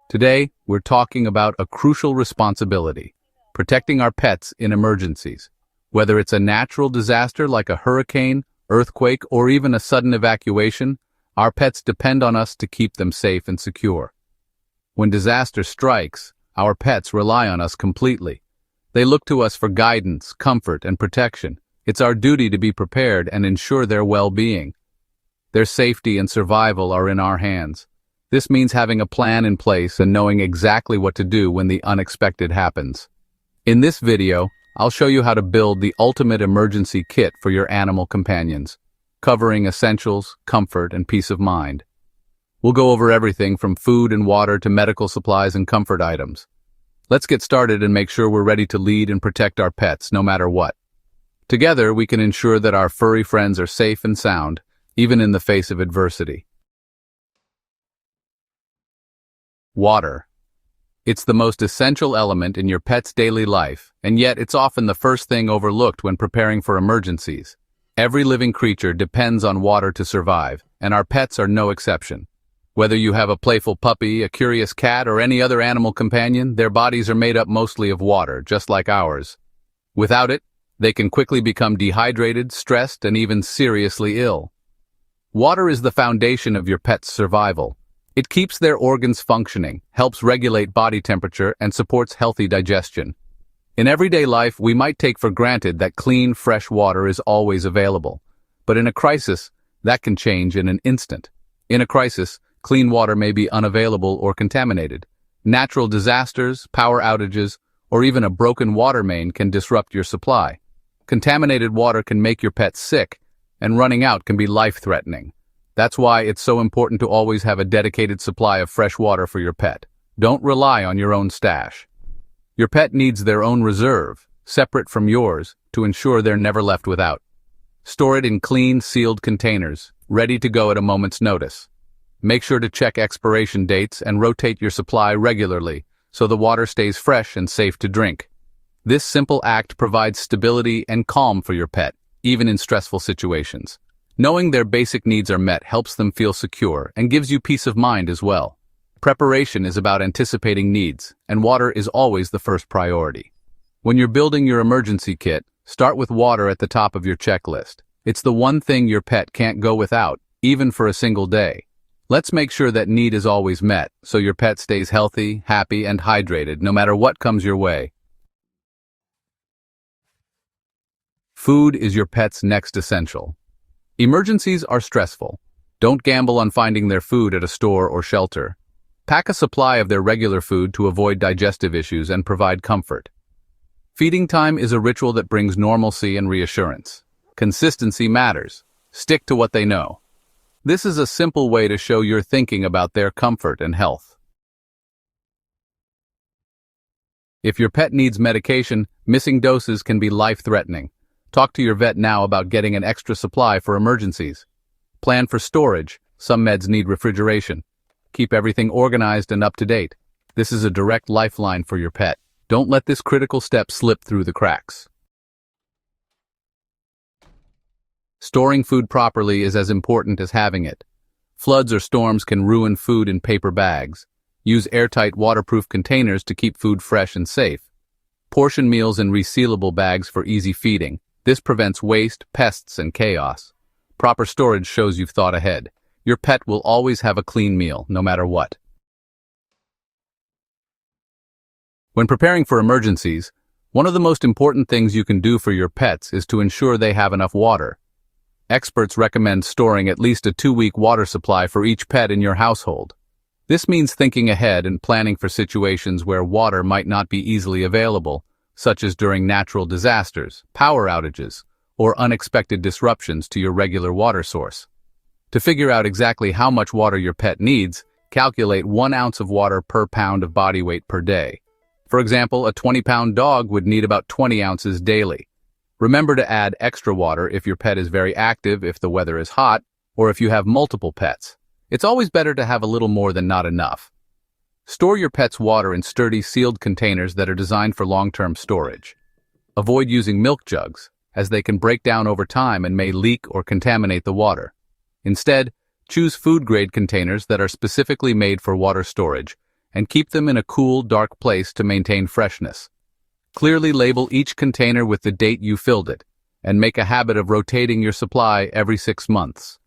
Today, we're talking about a crucial responsibility, protecting our pets in emergencies. Whether it's a natural disaster like a hurricane, earthquake, or even a sudden evacuation, our pets depend on us to keep them safe and secure. When disaster strikes, our pets rely on us completely. They look to us for guidance, comfort, and protection. It's our duty to be prepared and ensure their well-being. Their safety and survival are in our hands. This means having a plan in place and knowing exactly what to do when the unexpected happens. In this video, I'll show you how to build the ultimate emergency kit for your animal companions, covering essentials, comfort, and peace of mind. We'll go over everything from food and water to medical supplies and comfort items. Let's get started and make sure we're ready to lead and protect our pets no matter what. Together, we can ensure that our furry friends are safe and sound, even in the face of adversity. Water. It's the most essential element in your pet's daily life, and yet it's often the first thing overlooked when preparing for emergencies. Every living creature depends on water to survive, and our pets are no exception. Whether you have a playful puppy, a curious cat, or any other animal companion, their bodies are made up mostly of water, just like ours. Without it, they can quickly become dehydrated, stressed, and even seriously ill. Water is the foundation of your pet's survival. It keeps their organs functioning, helps regulate body temperature, and supports healthy digestion. In everyday life, we might take for granted that clean, fresh water is always available. But in a crisis, that can change in an instant. In a crisis, clean water may be unavailable or contaminated. Natural disasters, power outages, or even a broken water main can disrupt your supply. Contaminated water can make your pet sick, and running out can be life-threatening. That's why it's so important to always have a dedicated supply of fresh water for your pet. Don't rely on your own stash. Your pet needs their own reserve, separate from yours, to ensure they're never left without. Store it in clean, sealed containers, ready to go at a moment's notice. Make sure to check expiration dates and rotate your supply regularly so the water stays fresh and safe to drink. This simple act provides stability and calm for your pet, even in stressful situations. Knowing their basic needs are met helps them feel secure and gives you peace of mind as well. Preparation is about anticipating needs, and water is always the first priority. When you're building your emergency kit, start with water at the top of your checklist. It's the one thing your pet can't go without, even for a single day. Let's make sure that need is always met, so your pet stays healthy, happy, and hydrated no matter what comes your way. Food is your pet's next essential. Emergencies are stressful. Don't gamble on finding their food at a store or shelter. Pack a supply of their regular food to avoid digestive issues and provide comfort. Feeding time is a ritual that brings normalcy and reassurance. Consistency matters. Stick to what they know. This is a simple way to show you're thinking about their comfort and health. If your pet needs medication, missing doses can be life-threatening. Talk to your vet now about getting an extra supply for emergencies. Plan for storage. Some meds need refrigeration. Keep everything organized and up to date. This is a direct lifeline for your pet. Don't let this critical step slip through the cracks. Storing food properly is as important as having it. Floods or storms can ruin food in paper bags. Use airtight, waterproof containers to keep food fresh and safe. Portion meals in resealable bags for easy feeding. This prevents waste, pests, and chaos. Proper storage shows you've thought ahead. Your pet will always have a clean meal, no matter what. When preparing for emergencies, one of the most important things you can do for your pets is to ensure they have enough water. Experts recommend storing at least a 2-week water supply for each pet in your household. This means thinking ahead and planning for situations where water might not be easily available, such as during natural disasters, power outages, or unexpected disruptions to your regular water source. To figure out exactly how much water your pet needs, calculate 1 ounce of water per pound of body weight per day. For example, a 20-pound dog would need about 20 ounces daily. Remember to add extra water if your pet is very active, if the weather is hot, or if you have multiple pets. It's always better to have a little more than not enough. Store your pet's water in sturdy, sealed containers that are designed for long-term storage. Avoid using milk jugs, as they can break down over time and may leak or contaminate the water. Instead, choose food-grade containers that are specifically made for water storage and keep them in a cool, dark place to maintain freshness. Clearly label each container with the date you filled it, and make a habit of rotating your supply every 6 months.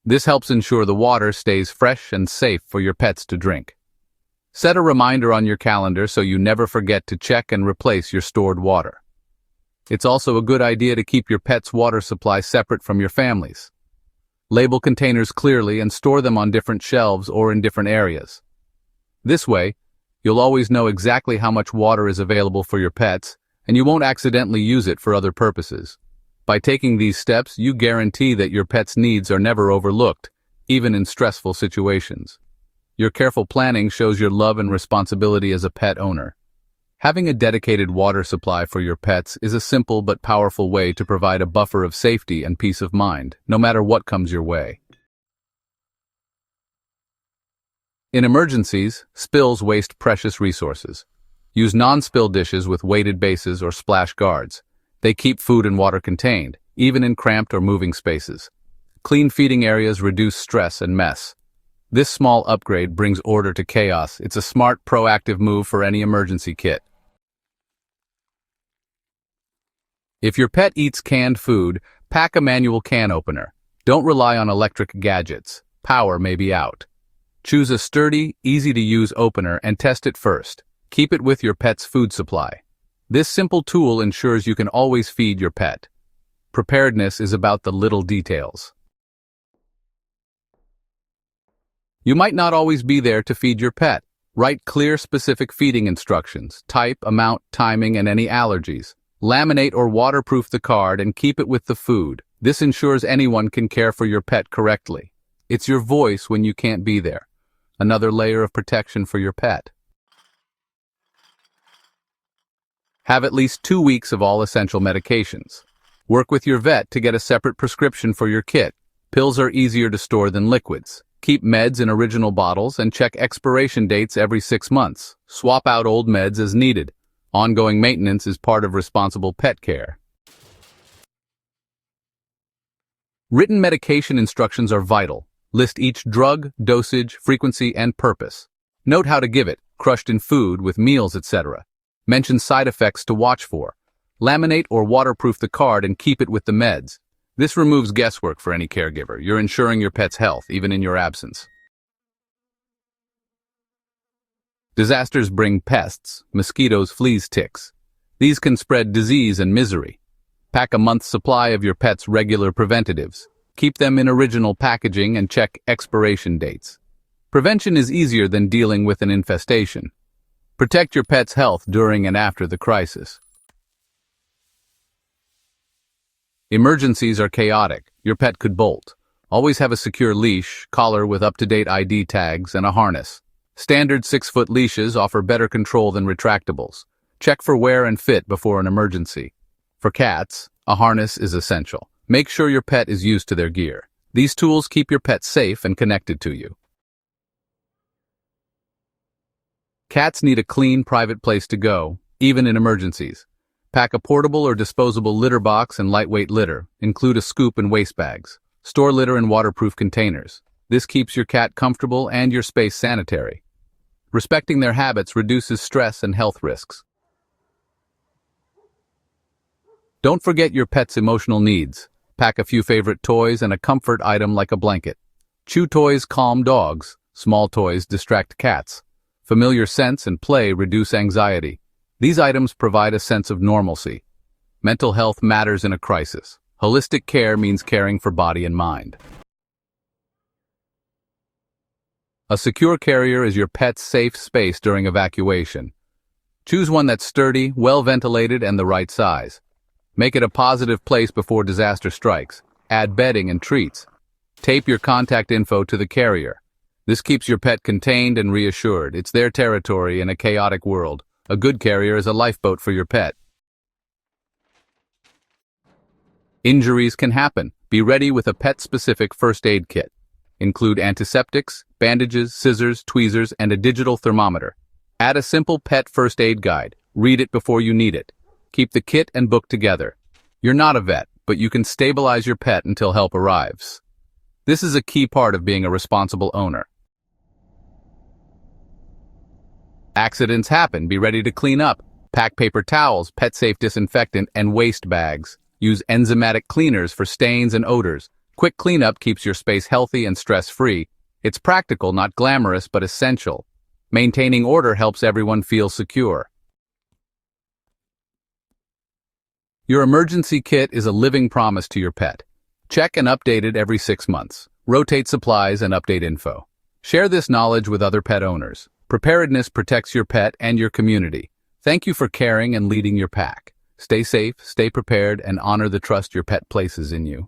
This helps ensure the water stays fresh and safe for your pets to drink. Set a reminder on your calendar so you never forget to check and replace your stored water. It's also a good idea to keep your pet's water supply separate from your family's. Label containers clearly and store them on different shelves or in different areas. This way, you'll always know exactly how much water is available for your pets, and you won't accidentally use it for other purposes. By taking these steps, you guarantee that your pet's needs are never overlooked, even in stressful situations. Your careful planning shows your love and responsibility as a pet owner. Having a dedicated water supply for your pets is a simple but powerful way to provide a buffer of safety and peace of mind, no matter what comes your way. In emergencies, spills waste precious resources. Use non-spill dishes with weighted bases or splash guards. They keep food and water contained, even in cramped or moving spaces. Clean feeding areas reduce stress and mess. This small upgrade brings order to chaos. It's a smart, proactive move for any emergency kit. If your pet eats canned food, pack a manual can opener. Don't rely on electric gadgets. Power may be out. Choose a sturdy, easy-to-use opener and test it first. Keep it with your pet's food supply. This simple tool ensures you can always feed your pet. Preparedness is about the little details. You might not always be there to feed your pet. Write clear, specific feeding instructions, type, amount, timing, and any allergies. Laminate or waterproof the card and keep it with the food. This ensures anyone can care for your pet correctly. It's your voice when you can't be there. Another layer of protection for your pet. Have at least 2 weeks of all essential medications. Work with your vet to get a separate prescription for your kit. Pills are easier to store than liquids. Keep meds in original bottles and check expiration dates every 6 months. Swap out old meds as needed. Ongoing maintenance is part of responsible pet care. Written medication instructions are vital. List each drug, dosage, frequency, and purpose. Note how to give it, crushed in food, with meals, etc. Mention side effects to watch for. Laminate or waterproof the card and keep it with the meds. This removes guesswork for any caregiver. You're ensuring your pet's health, even in your absence. Disasters bring pests, mosquitoes, fleas, ticks. These can spread disease and misery. Pack a month's supply of your pet's regular preventatives. Keep them in original packaging and check expiration dates. Prevention is easier than dealing with an infestation. Protect your pet's health during and after the crisis. Emergencies are chaotic. Your pet could bolt. Always have a secure leash, collar with up-to-date ID tags, and a harness. Standard 6-foot leashes offer better control than retractables. Check for wear and fit before an emergency. For cats, a harness is essential. Make sure your pet is used to their gear. These tools keep your pet safe and connected to you. Cats need a clean, private place to go, even in emergencies. Pack a portable or disposable litter box and lightweight litter. Include a scoop and waste bags. Store litter in waterproof containers. This keeps your cat comfortable and your space sanitary. Respecting their habits reduces stress and health risks. Don't forget your pet's emotional needs. Pack a few favorite toys and a comfort item like a blanket. Chew toys calm dogs. Small toys distract cats. Familiar scents and play reduce anxiety. These items provide a sense of normalcy. Mental health matters in a crisis. Holistic care means caring for body and mind. A secure carrier is your pet's safe space during evacuation. Choose one that's sturdy, well-ventilated, and the right size. Make it a positive place before disaster strikes. Add bedding and treats. Tape your contact info to the carrier. This keeps your pet contained and reassured. It's their territory in a chaotic world. A good carrier is a lifeboat for your pet. Injuries can happen. Be ready with a pet-specific first aid kit. Include antiseptics, bandages, scissors, tweezers, and a digital thermometer. Add a simple pet first aid guide. Read it before you need it. Keep the kit and book together. You're not a vet, but you can stabilize your pet until help arrives. This is a key part of being a responsible owner. Accidents happen, be ready to clean up. Pack paper towels, pet-safe disinfectant, and waste bags. Use enzymatic cleaners for stains and odors. Quick cleanup keeps your space healthy and stress-free. It's practical, not glamorous, but essential. Maintaining order helps everyone feel secure. Your emergency kit is a living promise to your pet. Check and update it every 6 months. Rotate supplies and update info. Share this knowledge with other pet owners. Preparedness protects your pet and your community. Thank you for caring and leading your pack. Stay safe, stay prepared, and honor the trust your pet places in you.